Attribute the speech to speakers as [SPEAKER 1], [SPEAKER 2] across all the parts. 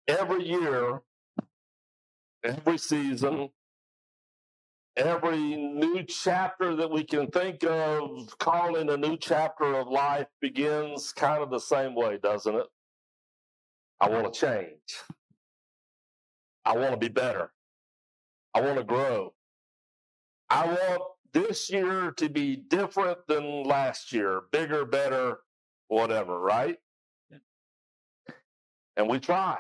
[SPEAKER 1] Every year, every season, every new chapter that we can think of calling a new chapter of life begins kind of the same way, doesn't it? I want to change. I want to be better. I want to grow. I want this year to be different than last year, bigger, better, whatever, right? And we try.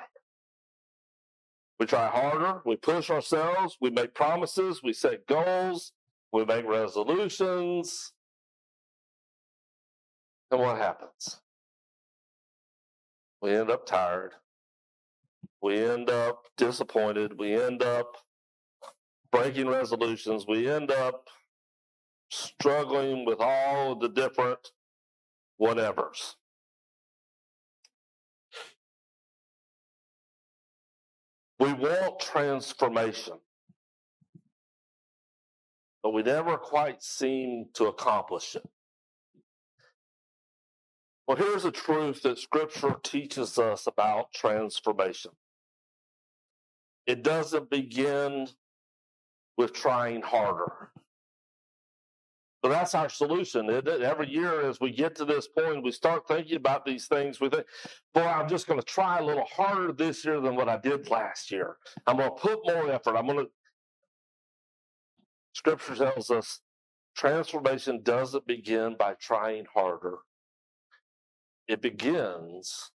[SPEAKER 1] We try harder. We push ourselves. We make promises. We set goals. We make resolutions. And what happens? We end up tired. We end up disappointed. We end up breaking resolutions. We end up struggling with all of the different whatevers. We want transformation, but we never quite seem to accomplish it. Well, here's a truth that Scripture teaches us about transformation. It doesn't begin with trying harder. But that's our solution. Every year as we get to this point, we start thinking about these things. We think, boy, I'm just going to try a little harder this year than what I did last year. I'm going to put more effort. Scripture tells us transformation doesn't begin by trying harder. It begins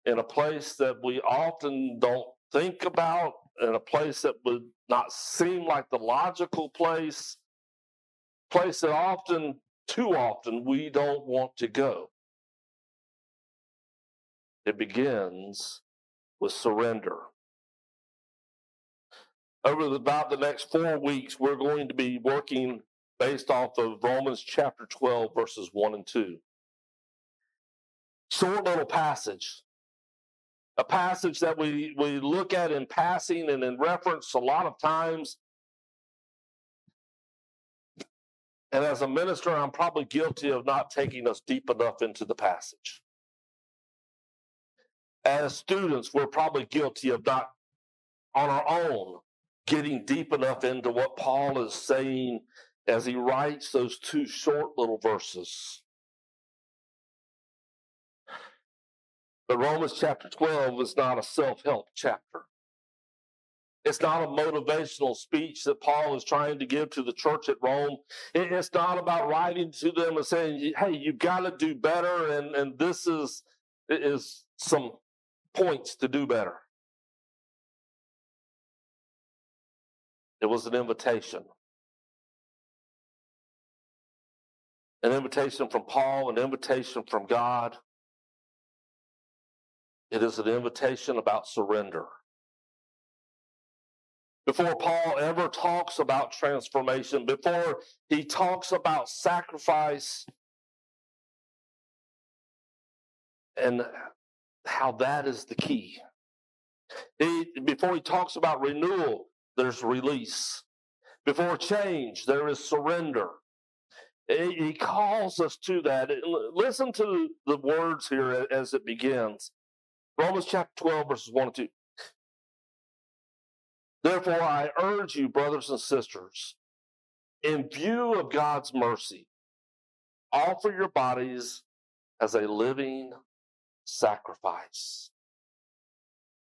[SPEAKER 1] in a place that we often don't think about, in a place that would not seem like the logical place that too often, we don't want to go. It begins with surrender. Over about the next 4 weeks, we're going to be working based off of Romans chapter 12, verses 1 and 2. Short little passage. A passage that we look at in passing and in reference a lot of times. And as a minister, I'm probably guilty of not taking us deep enough into the passage. As students, we're probably guilty of not, on our own, getting deep enough into what Paul is saying as he writes those 2 short little verses. But Romans chapter 12 is not a self-help chapter. It's not a motivational speech that Paul is trying to give to the church at Rome. It's not about writing to them and saying, hey, you've got to do better, and this is some points to do better. It was an invitation. An invitation from Paul, an invitation from God. It is an invitation about surrender. Before Paul ever talks about transformation, before he talks about sacrifice and how that is the key. Before he talks about renewal, there's release. Before change, there is surrender. He calls us to that. Listen to the words here as it begins. Romans chapter 12, verses 1 and 2. Therefore, I urge you, brothers and sisters, in view of God's mercy, offer your bodies as a living sacrifice,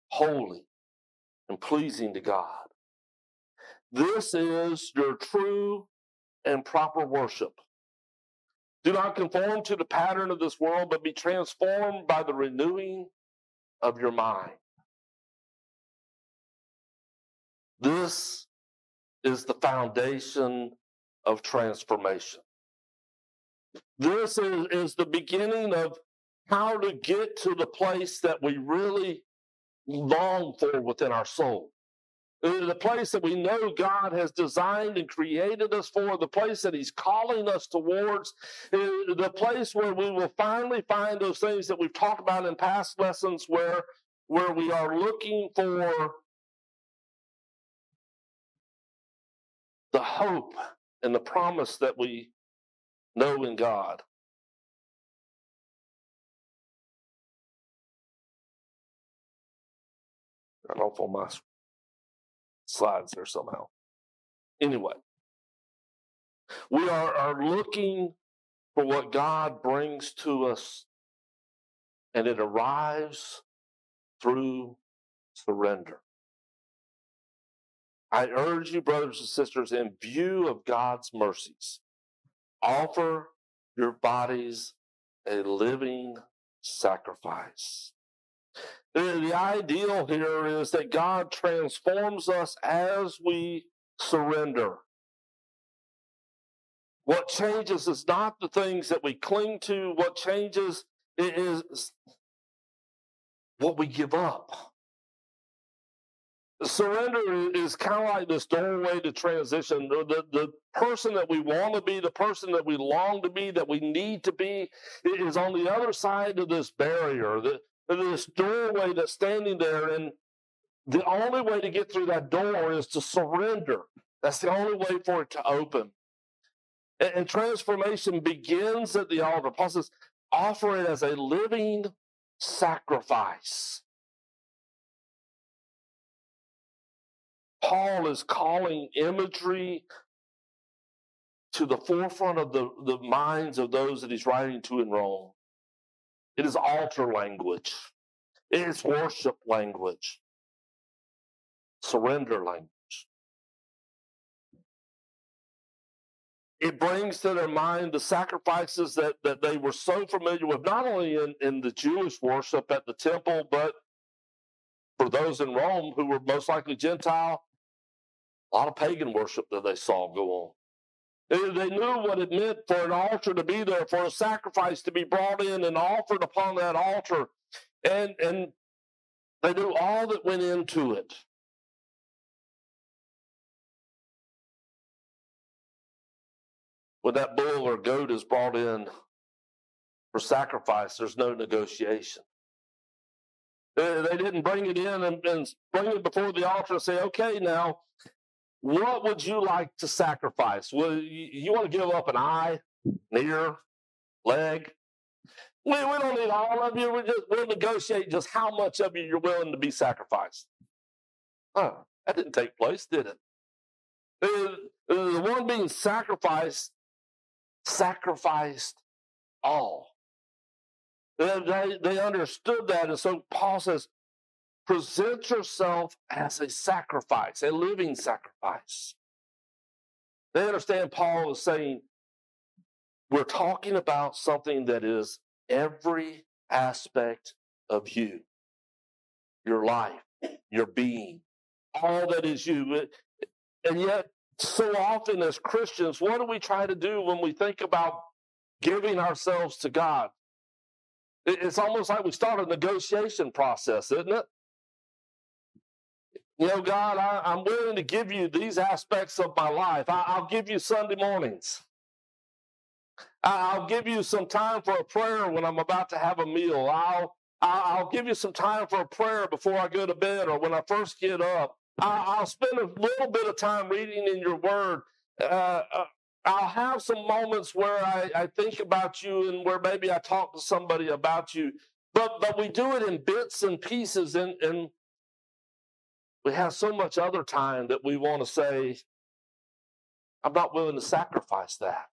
[SPEAKER 1] holy and pleasing to God. This is your true and proper worship. Do not conform to the pattern of this world, but be transformed by the renewing of your mind. This is the foundation of transformation. This is the beginning of how to get to the place that we really long for within our soul. The place that we know God has designed and created us for, the place that He's calling us towards, the place where we will finally find those things that we've talked about in past lessons where we are looking for the hope and the promise that we know in God. Got off on my slides there somehow. Anyway, we are looking for what God brings to us, and it arrives through surrender. I urge you, brothers and sisters, in view of God's mercies, offer your bodies a living sacrifice. The ideal here is that God transforms us as we surrender. What changes is not the things that we cling to. What changes is what we give up. Surrender is kind of like this doorway to transition. The person that we want to be, the person that we long to be, that we need to be, is on the other side of this barrier, this doorway that's standing there. And the only way to get through that door is to surrender. That's the only way for it to open. And transformation begins at the altar. Paul says, offer it as a living sacrifice. Paul is calling imagery to the forefront of the minds of those that he's writing to in Rome. It is altar language. It is worship language. Surrender language. It brings to their mind the sacrifices that they were so familiar with, not only in the Jewish worship at the temple, but for those in Rome who were most likely Gentile, a lot of pagan worship that they saw go on. They knew what it meant for an altar to be there, for a sacrifice to be brought in and offered upon that altar. And they knew all that went into it. When that bull or goat is brought in for sacrifice, there's no negotiation. They didn't bring it in and bring it before the altar and say, okay, now, what would you like to sacrifice? Well, you want to give up an eye, an ear, leg? We don't need all of you. We'll negotiate just how much of you you're willing to be sacrificed. Oh, that didn't take place, did it? The one being sacrificed all. They understood that, and so Paul says, present yourself as a sacrifice, a living sacrifice. They understand Paul is saying, we're talking about something that is every aspect of you, your life, your being, all that is you. And yet, so often as Christians, what do we try to do when we think about giving ourselves to God? It's almost like we start a negotiation process, isn't it? You know, God, I'm willing to give you these aspects of my life. I'll give you Sunday mornings. I'll give you some time for a prayer when I'm about to have a meal. I'll give you some time for a prayer before I go to bed or when I first get up. I'll spend a little bit of time reading in your word. I'll have some moments where I think about you and where maybe I talk to somebody about you. But we do it in bits and pieces, and we have so much other time that we want to say, I'm not willing to sacrifice that.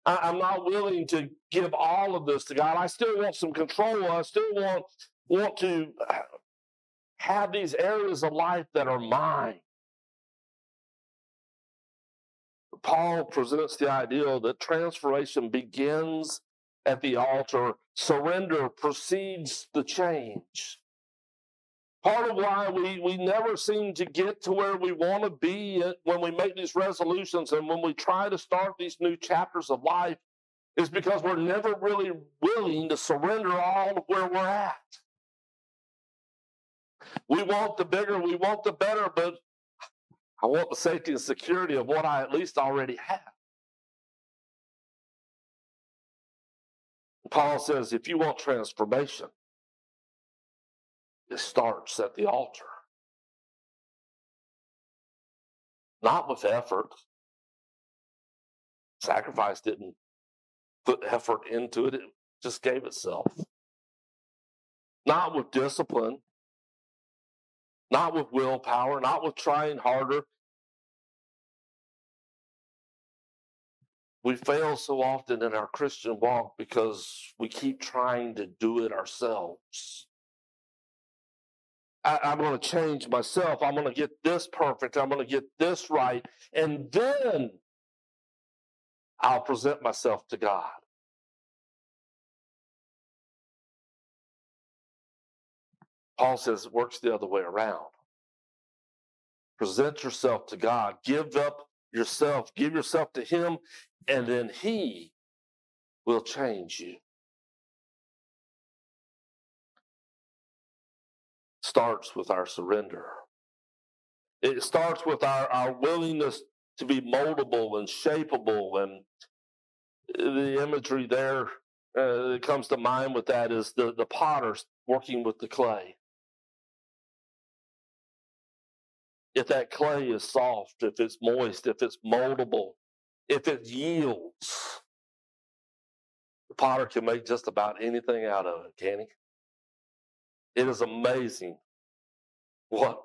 [SPEAKER 1] I'm not willing to give all of this to God. I still want some control. I still want to have these areas of life that are mine. Paul presents the idea that transformation begins at the altar. Surrender precedes the change. Part of why we never seem to get to where we want to be when we make these resolutions and when we try to start these new chapters of life is because we're never really willing to surrender all of where we're at. We want the bigger, we want the better, but I want the safety and security of what I at least already have. Paul says, if you want transformation, it starts at the altar. Not with effort. Sacrifice didn't put effort into it. It just gave itself. Not with discipline. not with willpower, not with trying harder. We fail so often in our Christian walk because we keep trying to do it ourselves. I'm going to change myself. I'm going to get this perfect. I'm going to get this right. And then I'll present myself to God. Paul says it works the other way around. Present yourself to God. Give up yourself. Give yourself to Him, and then He will change you. Starts with our surrender. It starts with our willingness to be moldable and shapeable. And the imagery there that comes to mind with that is the potter working with the clay. If that clay is soft, if it's moist, if it's moldable, if it yields, the potter can make just about anything out of it, can he? It is amazing what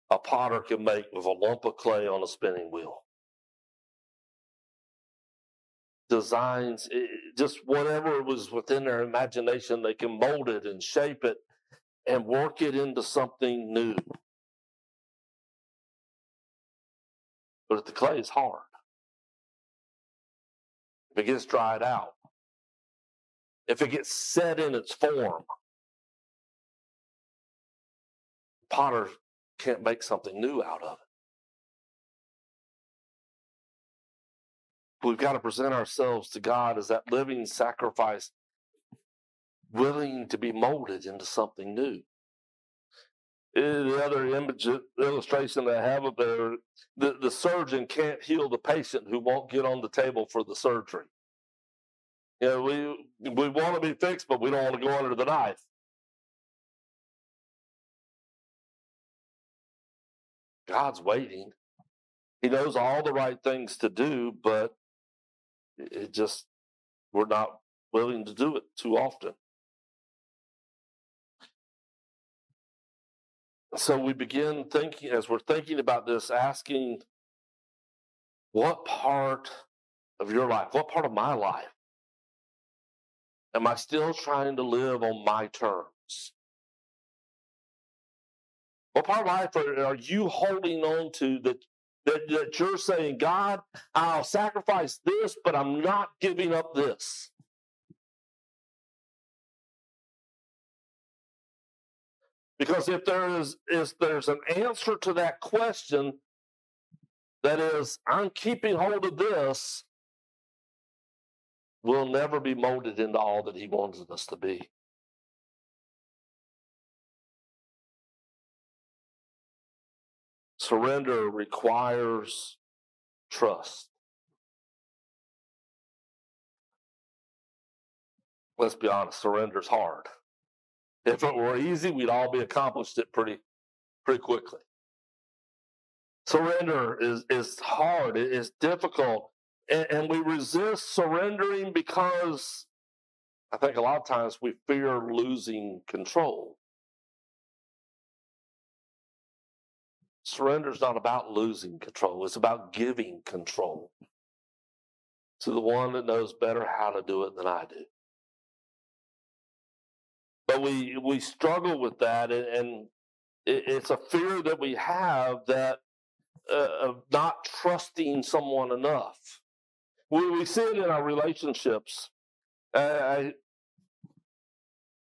[SPEAKER 1] a potter can make with a lump of clay on a spinning wheel. Designs, just whatever was within their imagination, they can mold it and shape it and work it into something new. But if the clay is hard, if it gets dried out, if it gets set in its form, the potter can't make something new out of it. We've got to present ourselves to God as that living sacrifice, willing to be molded into something new. The other illustration that I have up there, the surgeon can't heal the patient who won't get on the table for the surgery. You know, we want to be fixed, but we don't want to go under the knife. God's waiting. He knows all the right things to do, but we're not willing to do it too often. So we begin thinking, as we're thinking about this, asking, what part of your life, what part of my life, am I still trying to live on my terms? What part of life are you holding on to that you're saying, God, I'll sacrifice this, but I'm not giving up this? Because if there's an answer to that question, that is, I'm keeping hold of this, we'll never be molded into all that He wants us to be. Surrender requires trust. Let's be honest, surrender's hard. If it were easy, we'd all be accomplished it pretty quickly. Surrender is hard, it is difficult, and we resist surrendering because I think a lot of times we fear losing control. Surrender is not about losing control. It's about giving control to the one that knows better how to do it than I do. But we struggle with that, and it's a fear that we have that of not trusting someone enough. We see it in our relationships. I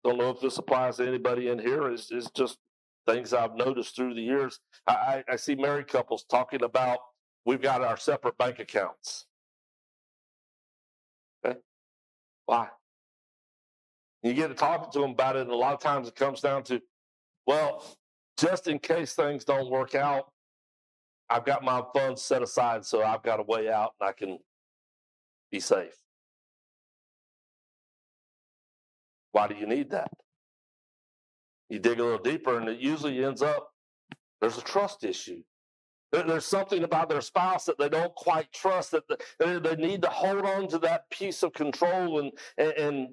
[SPEAKER 1] don't know if this applies to anybody in here. It's just things I've noticed through the years. I see married couples talking about, we've got our separate bank accounts. Okay? Why? You get to talking to them about it, and a lot of times it comes down to, well, just in case things don't work out, I've got my funds set aside, so I've got a way out and I can be safe. Why do you need that? You dig a little deeper, and it usually ends up, there's a trust issue. There's something about their spouse that they don't quite trust, that they need to hold on to that piece of control and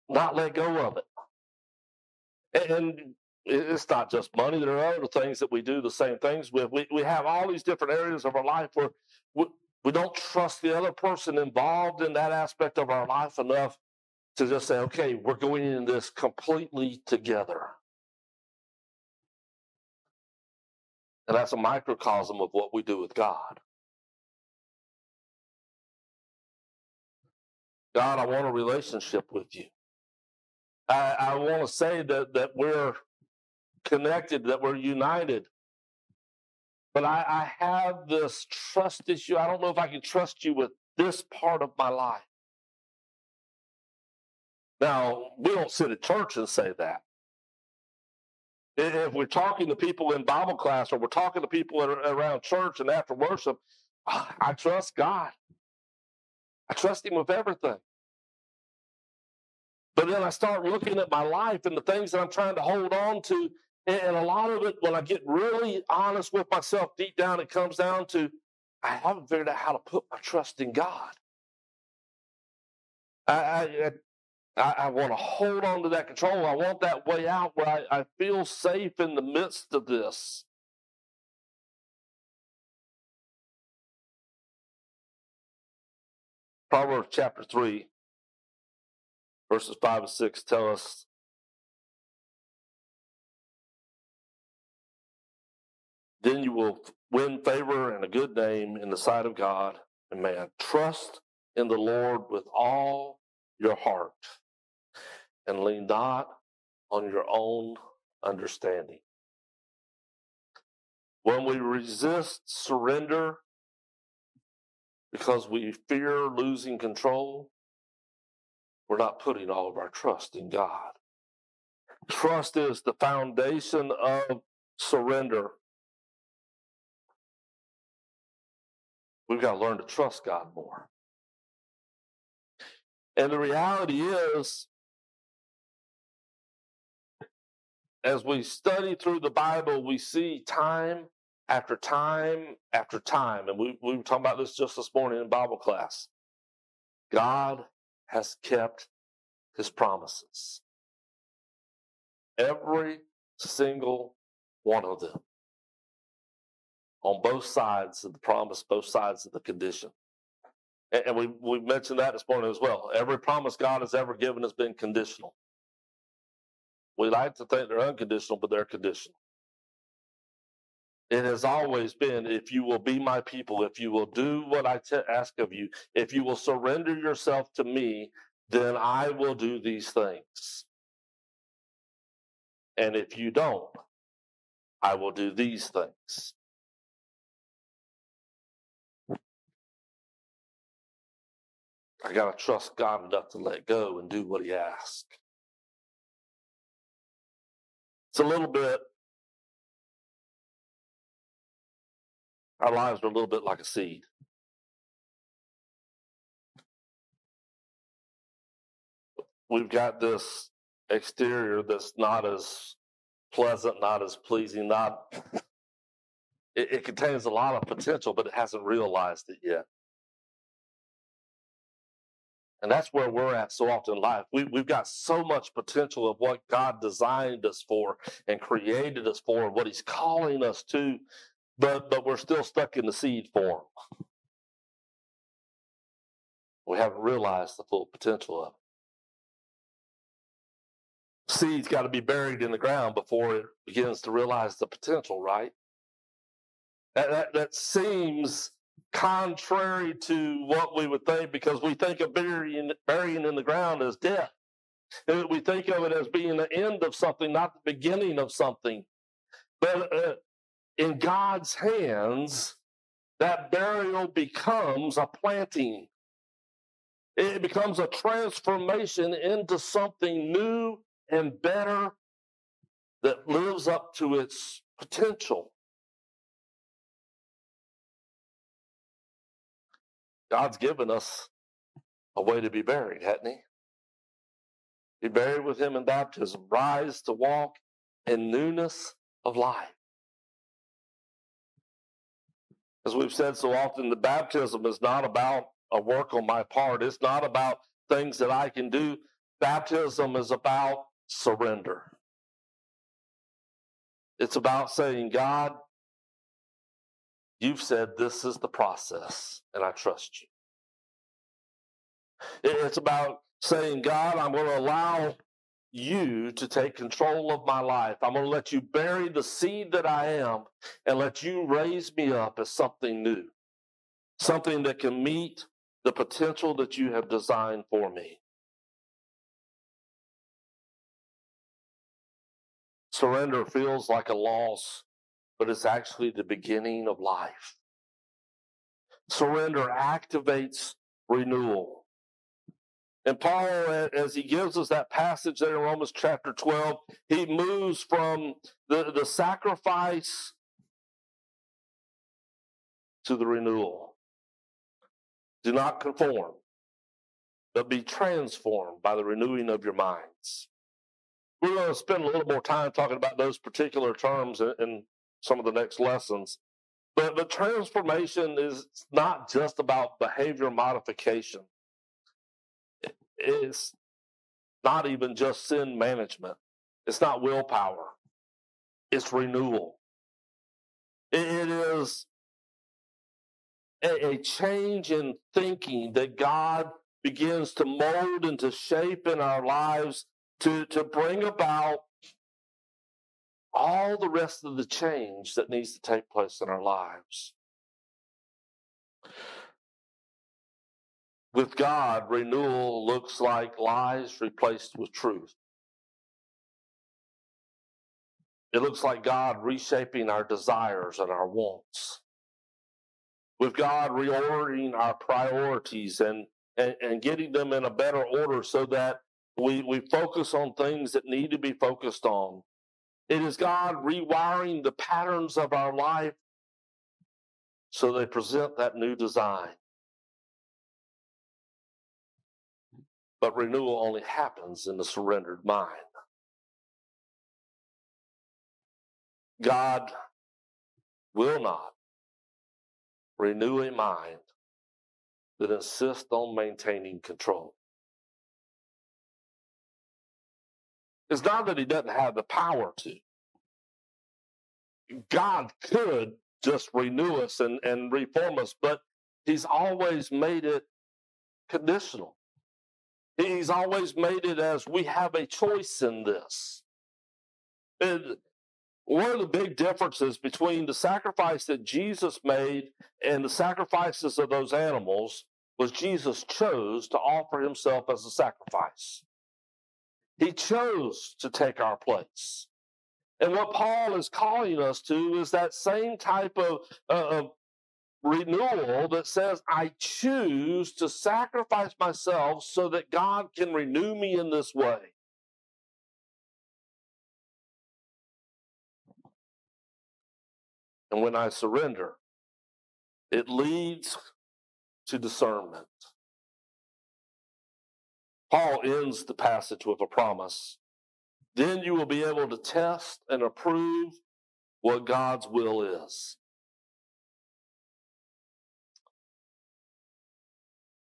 [SPEAKER 1] not let go of it. And It's not just money. There are other things that we do the same things with. We have all these different areas of our life where we don't trust the other person involved in that aspect of our life enough to just say, okay, we're going in this completely together. And that's a microcosm of what we do with God. God, I want a relationship with you. I want to say that we're connected, that we're united. But I have this trust issue. I don't know if I can trust you with this part of my life. Now, we don't sit at church and say that. If we're talking to people in Bible class or we're talking to people around church and after worship, I trust God. I trust him with everything. But then I start looking at my life and the things that I'm trying to hold on to. And a lot of it, when I get really honest with myself deep down, it comes down to I haven't figured out how to put my trust in God. I want to hold on to that control. I want that way out where I feel safe in the midst of this. Proverbs chapter 3, verses 5 and 6 tell us, then you will win favor and a good name in the sight of God and man. Trust in the Lord with all your heart and lean not on your own understanding. When we resist surrender because we fear losing control, we're not putting all of our trust in God. Trust is the foundation of surrender. We've got to learn to trust God more. And the reality is, as we study through the Bible, we see time after time after time, and we were talking about this just this morning in Bible class. God has kept his promises. Every single one of them. On both sides of the promise, both sides of the condition. And we mentioned that this morning as well. Every promise God has ever given has been conditional. We like to think they're unconditional, but they're conditional. It has always been, if you will be my people, if you will do what I ask of you, if you will surrender yourself to me, then I will do these things. And if you don't, I will do these things. I got to trust God enough to let go and do what he asks. It's a little bit, our lives are a little bit like a seed. We've got this exterior that's not as pleasant, not as pleasing, it contains a lot of potential, but it hasn't realized it yet. And that's where we're at so often in life. We've got so much potential of what God designed us for and created us for, and what he's calling us to, but we're still stuck in the seed form. We haven't realized the full potential of it. Seed's got to be buried in the ground before it begins to realize the potential, right? That seems contrary to what we would think, because we think of burying in the ground as death. We think of it as being the end of something, not the beginning of something. But in God's hands, that burial becomes a planting. It becomes a transformation into something new and better that lives up to its potential. God's given us a way to be buried, hasn't he? Be buried with him in baptism, rise to walk in newness of life. As we've said so often, the baptism is not about a work on my part. It's not about things that I can do. Baptism is about surrender. It's about saying, God, you've said this is the process, and I trust you. It's about saying, God, I'm going to allow you to take control of my life. I'm going to let you bury the seed that I am and let you raise me up as something new, something that can meet the potential that you have designed for me. Surrender feels like a loss, but it's actually the beginning of life. Surrender activates renewal. And Paul, as he gives us that passage there in Romans chapter 12, he moves from the sacrifice to the renewal. Do not conform, but be transformed by the renewing of your minds. We're going to spend a little more time talking about those particular terms in some of the next lessons. But transformation is not just about behavior modification. It's not even just sin management. It's not willpower. It's renewal. It is a change in thinking that God begins to mold and to shape in our lives to bring about all the rest of the change that needs to take place in our lives. With God, renewal looks like lies replaced with truth. It looks like God reshaping our desires and our wants. With God reordering our priorities and getting them in a better order so that we focus on things that need to be focused on. It is God rewiring the patterns of our life so they present that new design. But renewal only happens in the surrendered mind. God will not renew a mind that insists on maintaining control. It's not that he doesn't have the power to. God could just renew us and reform us, but he's always made it conditional. He's always made it as we have a choice in this. And one of the big differences between the sacrifice that Jesus made and the sacrifices of those animals was Jesus chose to offer himself as a sacrifice. He chose to take our place. And what Paul is calling us to is that same type of renewal that says, I choose to sacrifice myself so that God can renew me in this way. And when I surrender, it leads to discernment. Paul ends the passage with a promise. Then you will be able to test and approve what God's will is.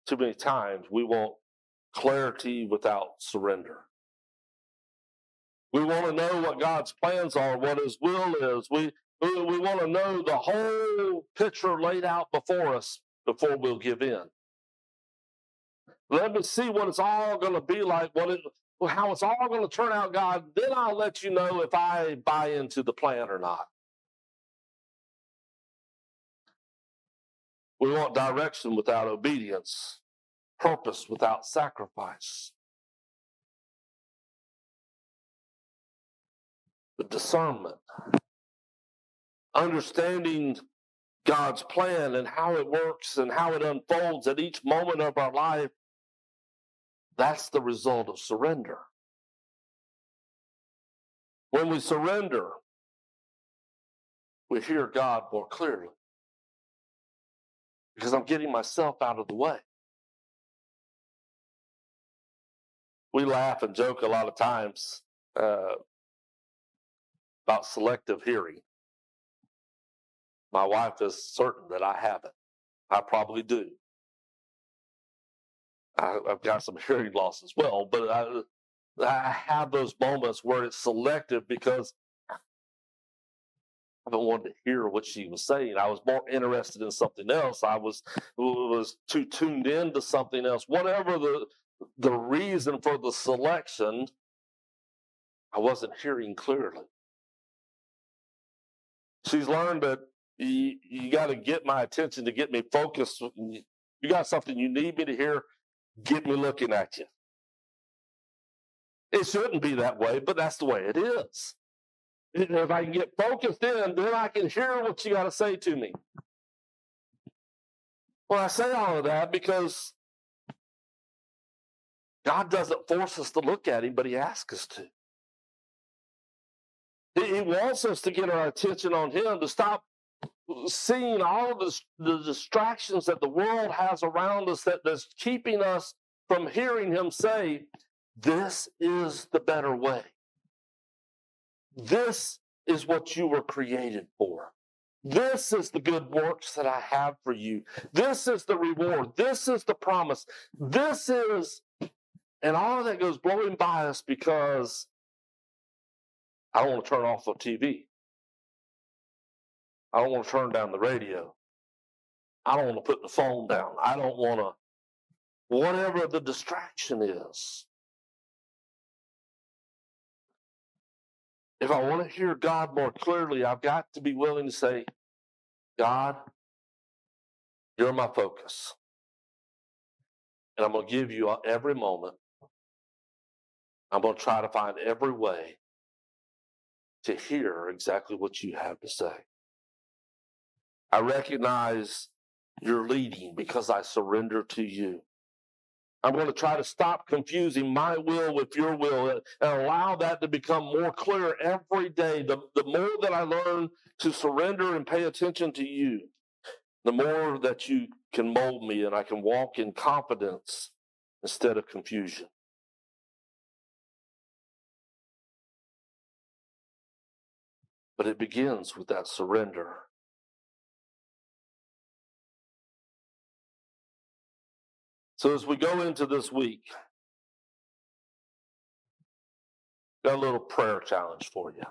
[SPEAKER 1] Too many times we want clarity without surrender. We want to know what God's plans are, what his will is. We want to know the whole picture laid out before us before we'll give in. Let me see what it's all going to be like, how it's all going to turn out, God. Then I'll let you know if I buy into the plan or not. We want direction without obedience, purpose without sacrifice. The discernment, understanding God's plan and how it works and how it unfolds at each moment of our life, that's the result of surrender. When we surrender, we hear God more clearly because I'm getting myself out of the way. We laugh and joke a lot of times about selective hearing. My wife is certain that I have it. I probably do. I've got some hearing loss as well, but I have those moments where it's selective because haven't wanted to hear what she was saying. I was more interested in something else. I was too tuned in to something else. Whatever the reason for the selection, I wasn't hearing clearly. She's learned that you got to get my attention to get me focused. You got something you need me to hear, get me looking at you. It shouldn't be that way, but that's the way it is. If I can get focused in, then I can hear what you got to say to me. Well, I say all of that because God doesn't force us to look at him, but he asks us to. He wants us to get our attention on him, to stop seeing all of the distractions that the world has around us that's keeping us from hearing him say, this is the better way. This is what you were created for. This is the good works that I have for you. This is the reward. This is the promise. This is, and all of that goes blowing by us because I don't want to turn off the TV. I don't want to turn down the radio. I don't want to put the phone down. I don't want to, whatever the distraction is. If I want to hear God more clearly, I've got to be willing to say, God, you're my focus. And I'm going to give you every moment. I'm going to try to find every way to hear exactly what you have to say. I recognize your leading because I surrender to you. I'm going to try to stop confusing my will with your will and allow that to become more clear every day. The more that I learn to surrender and pay attention to you, the more that you can mold me and I can walk in confidence instead of confusion. But it begins with that surrender. So as we go into this week, got a little prayer challenge for you.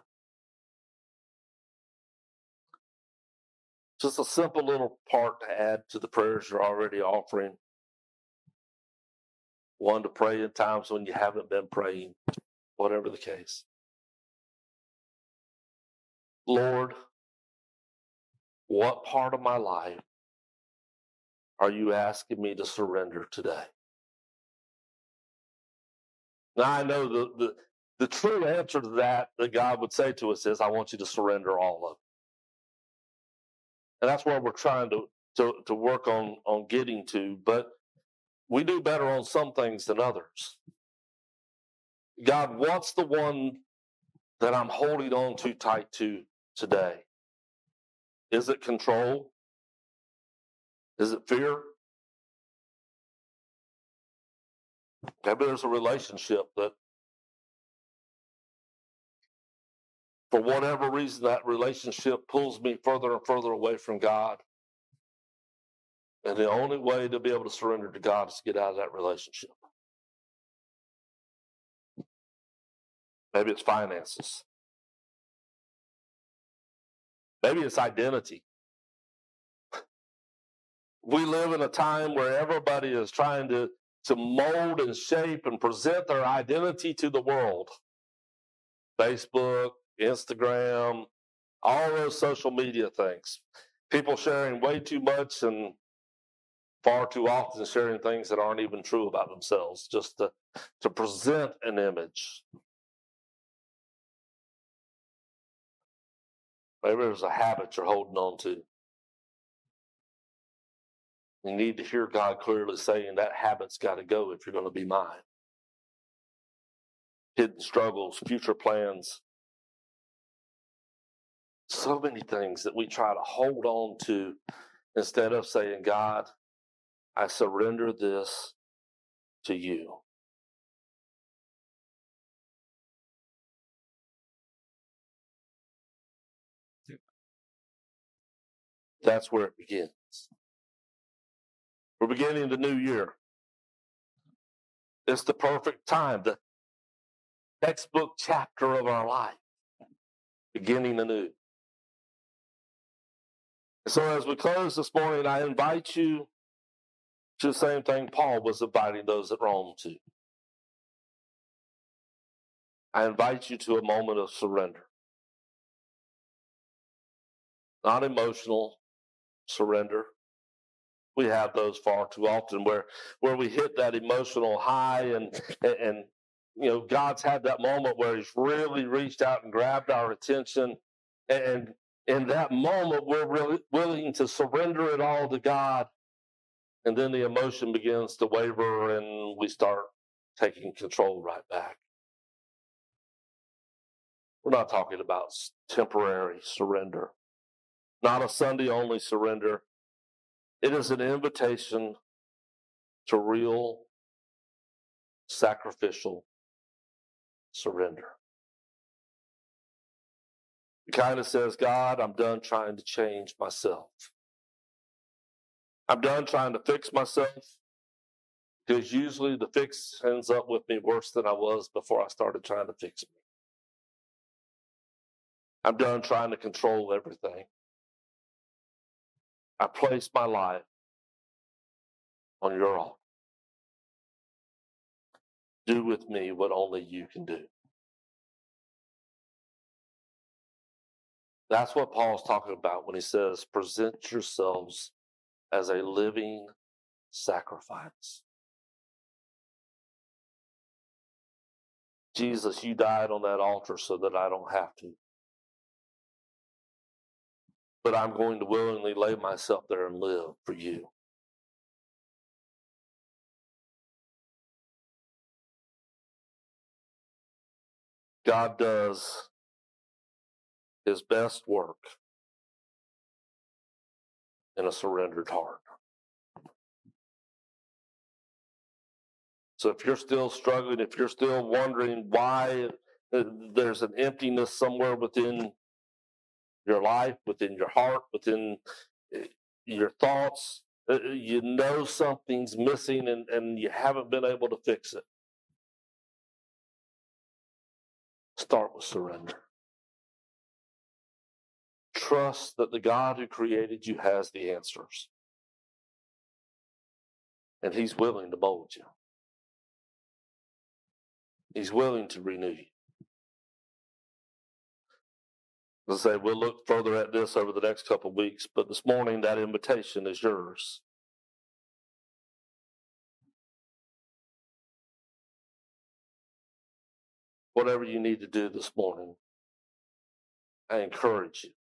[SPEAKER 1] Just a simple little part to add to the prayers you're already offering. One, to pray in times when you haven't been praying, whatever the case. Lord, what part of my life are you asking me to surrender today? Now, I know the true answer to that God would say to us is, I want you to surrender all of it. And that's where we're trying to work on getting to, but we do better on some things than others. God, what's the one that I'm holding on too tight to today? Is it control? Is it fear? Maybe there's a relationship that, for whatever reason, that relationship pulls me further and further away from God. And the only way to be able to surrender to God is to get out of that relationship. Maybe it's finances. Maybe it's identity. We live in a time where everybody is trying to mold and shape and present their identity to the world. Facebook, Instagram, all those social media things. People sharing way too much and far too often sharing things that aren't even true about themselves, just to present an image. Maybe there's a habit you're holding on to. You need to hear God clearly saying that habit's got to go if you're going to be mine. Hidden struggles, future plans. So many things that we try to hold on to instead of saying, God, I surrender this to you. That's where it begins. We're beginning the new year. It's the perfect time, the textbook chapter of our life, beginning anew. So as we close this morning, I invite you to the same thing Paul was inviting those at Rome to. I invite you to a moment of surrender. Not emotional surrender. We have those far too often where we hit that emotional high and God's had that moment where he's really reached out and grabbed our attention. And in that moment, we're really willing to surrender it all to God. And then the emotion begins to waver and we start taking control right back. We're not talking about temporary surrender, not a Sunday only surrender. It is an invitation to real sacrificial surrender. It kind of says, God, I'm done trying to change myself. I'm done trying to fix myself, because usually the fix ends up with me worse than I was before I started trying to fix me. I'm done trying to control everything. I place my life on your altar. Do with me what only you can do. That's what Paul's talking about when he says, present yourselves as a living sacrifice. Jesus, you died on that altar so that I don't have to. But I'm going to willingly lay myself there and live for you. God does his best work in a surrendered heart. So if you're still struggling, if you're still wondering why there's an emptiness somewhere within your life, within your heart, within your thoughts, you know something's missing and you haven't been able to fix it. Start with surrender. Trust that the God who created you has the answers. And he's willing to mold you. He's willing to renew you. As I say, we'll look further at this over the next couple of weeks, but this morning that invitation is yours. Whatever you need to do this morning, I encourage you,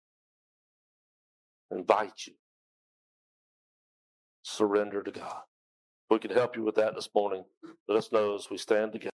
[SPEAKER 1] invite you, surrender to God. If we can help you with that this morning, let us know as we stand together.